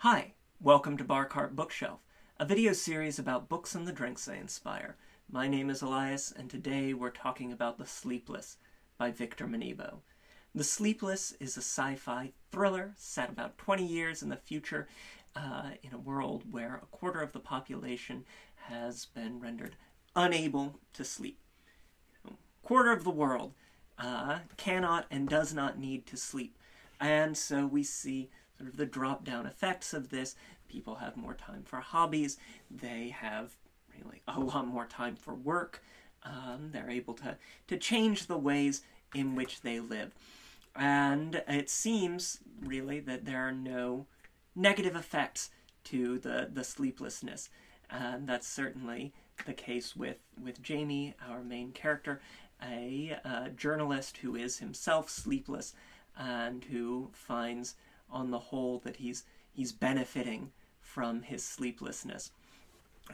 Hi, welcome to Bar Cart Bookshelf, a video series about books and the drinks they inspire. My name is Elias, and today we're talking about The Sleepless by Victor Manibo. The Sleepless is a sci-fi thriller set about 20 years in the future in a world where a quarter of the population has been rendered unable to sleep. A quarter of the world cannot and does not need to sleep. And so we see sort of the drop-down effects of this. People have more time for hobbies. They have really a lot more time for work. They're able to change the ways in which they live. And it seems, really, that there are no negative effects to the sleeplessness. And that's certainly the case with Jamie, our main character, a journalist who is himself sleepless and who finds on the whole that he's benefiting from his sleeplessness.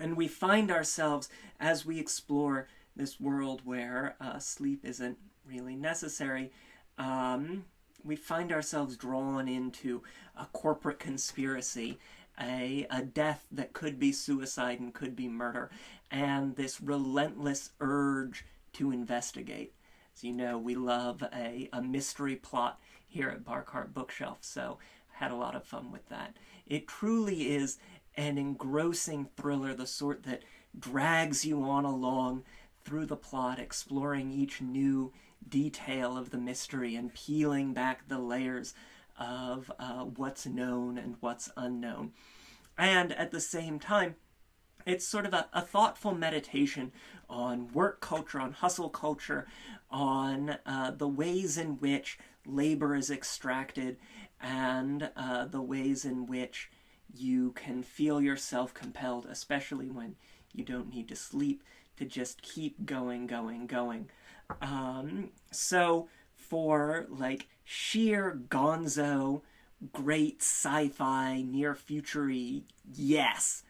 And we find ourselves, as we explore this world where sleep isn't really necessary, we find ourselves drawn into a corporate conspiracy, a death that could be suicide and could be murder, and this relentless urge to investigate. As you know, we love a mystery plot here at Bar Cart Bookshelf, so I had a lot of fun with that. It truly is an engrossing thriller, the sort that drags you on along through the plot, exploring each new detail of the mystery and peeling back the layers of what's known and what's unknown. And at the same time, it's sort of a thoughtful meditation on work culture, on hustle culture, on the ways in which labor is extracted, and the ways in which you can feel yourself compelled, especially when you don't need to sleep, to just keep going. So for like sheer gonzo, great sci-fi, near-future-y, yes,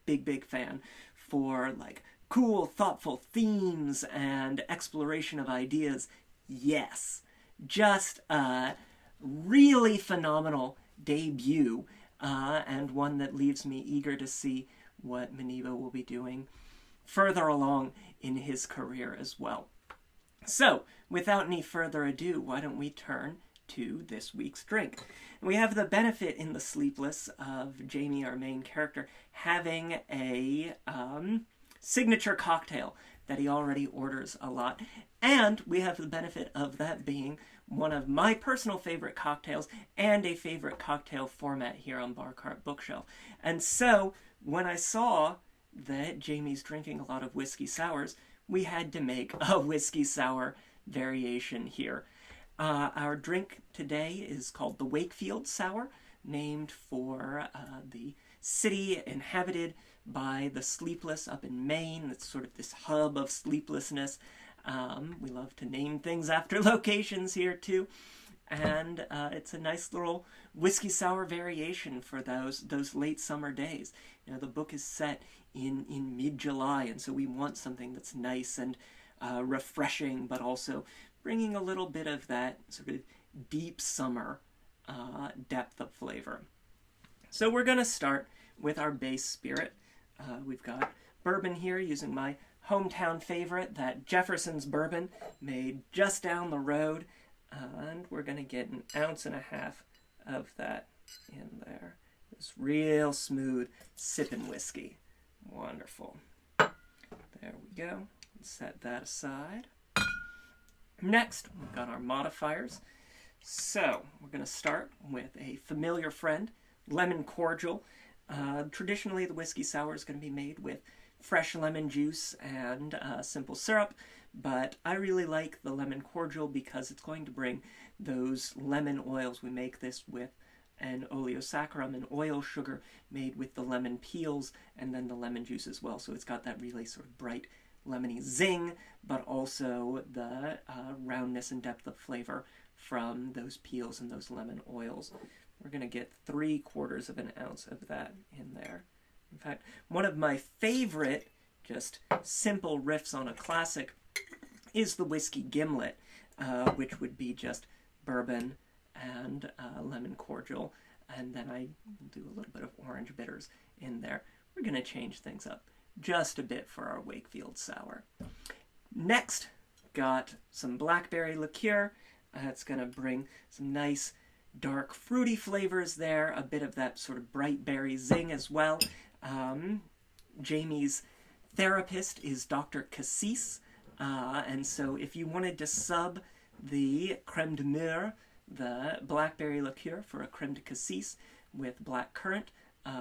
big fan. For like cool, thoughtful themes and exploration of ideas, yes. Just a really phenomenal debut, and one that leaves me eager to see what Manibo will be doing further along in his career as well. So, without any further ado, why don't we turn to this week's drink? We have the benefit in The Sleepless of Jamie, our main character, having a signature cocktail that he already orders a lot. And we have the benefit of that being one of my personal favorite cocktails and a favorite cocktail format here on Bar Cart Bookshelf. And so, when I saw that Jamie's drinking a lot of whiskey sours, we had to make a whiskey sour variation here. Our drink today is called the Wakefield Sour, named for the city inhabited by the sleepless up in Maine. It's sort of this hub of sleeplessness. We love to name things after locations here too. And it's a nice little whiskey sour variation for those late summer days. You know, the book is set in mid-July, and so we want something that's nice and refreshing, but also bringing a little bit of that sort of deep summer depth of flavor. So we're going to start with our base spirit. We've got bourbon here using my hometown favorite, that Jefferson's bourbon, made just down the road. And we're going to get 1.5 ounces of that in there. This real smooth sipping whiskey. Wonderful. There we go. Set that aside. Next, we've got our modifiers. So, we're going to start with a familiar friend, lemon cordial. Traditionally, the whiskey sour is going to be made with fresh lemon juice and simple syrup, but I really like the lemon cordial because it's going to bring those lemon oils. We make this with an oleosaccharum, an oil sugar made with the lemon peels and then the lemon juice as well. So it's got that really sort of bright lemony zing, but also the roundness and depth of flavor from those peels and those lemon oils. We're going to get 3/4 ounce of that in there. In fact, one of my favorite just simple riffs on a classic is the whiskey Gimlet, which would be just bourbon and lemon cordial and then I do a little bit of orange bitters in there. We're going to change things up just a bit for our Wakefield Sour. Next, got some Blackberry Liqueur. It's going to bring some nice dark fruity flavors there, a bit of that sort of bright berry zing as well. Jamie's therapist is Dr. Cassis, and so if you wanted to sub the creme de mûre, the Blackberry Liqueur, for a creme de cassis with black currant,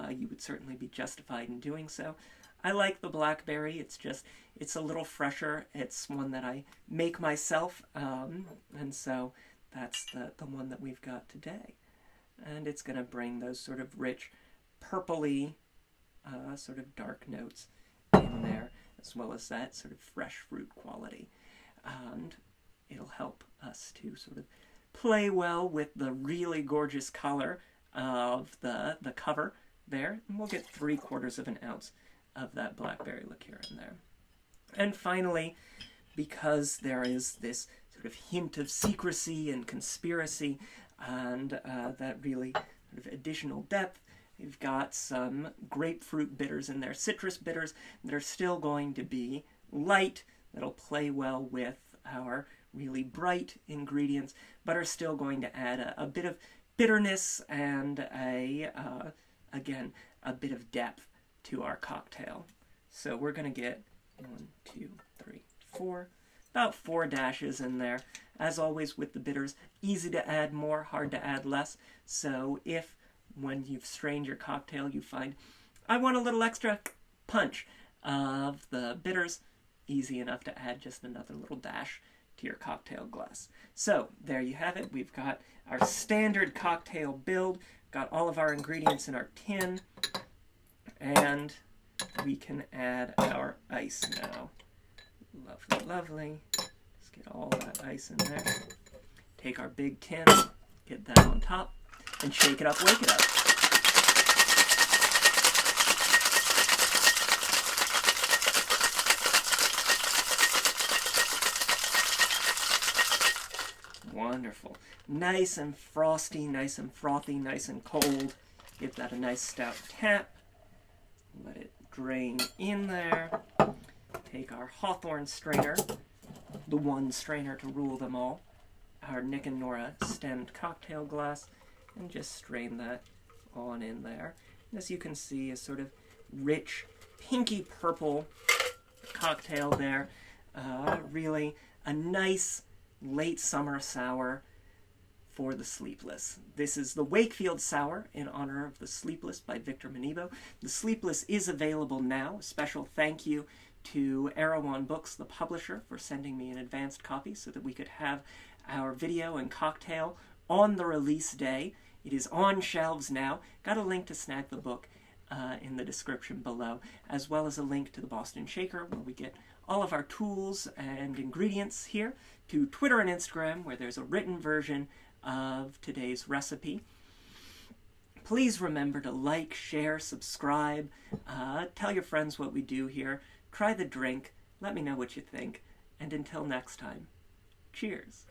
you would certainly be justified in doing so. I like the blackberry. It's a little fresher. It's one that I make myself, and so that's the one that we've got today. And it's going to bring those sort of rich, purpley, sort of dark notes in there, as well as that sort of fresh fruit quality. And it'll help us to sort of play well with the really gorgeous color of the cover there. And we'll get 3/4 of an ounce of that Blackberry Liqueur in there. And finally, because there is this sort of hint of secrecy and conspiracy and that really sort of additional depth, we've got some grapefruit bitters in there, citrus bitters that are still going to be light, that'll play well with our really bright ingredients, but are still going to add a bit of bitterness and again, a bit of depth to our cocktail. So we're going to get 1, 2, 3, 4, about 4 dashes in there. As always with the bitters, easy to add more, hard to add less. So if when you've strained your cocktail you find, I want a little extra punch of the bitters, easy enough to add just another little dash to your cocktail glass. So there you have it. We've got our standard cocktail build, got all of our ingredients in our tin, and we can add our ice now. Lovely, lovely. Just get all that ice in there. Take our big tin, get that on top, and shake it up, wake it up. Wonderful. Nice and frosty, nice and frothy, nice and cold. Give that a nice stout tap. Let it drain in there. Take our Hawthorne strainer, the one strainer to rule them all, our Nick and Nora stemmed cocktail glass, and just strain that on in there. And as you can see, a sort of rich, pinky purple cocktail there. Really a nice late summer sour for the Sleepless. This is the Wakefield Sour in honor of the Sleepless by Victor Manibo. The Sleepless is available now. A special thank you to Erewhon Books, the publisher, for sending me an advanced copy so that we could have our video and cocktail on the release day. It is on shelves now. Got a link to snag the book in the description below, as well as a link to the Boston Shaker, where we get all of our tools and ingredients here, to Twitter and Instagram, where there's a written version of today's recipe. Please remember to like, share, subscribe, tell your friends what we do here, try the drink, let me know what you think, and until next time, cheers.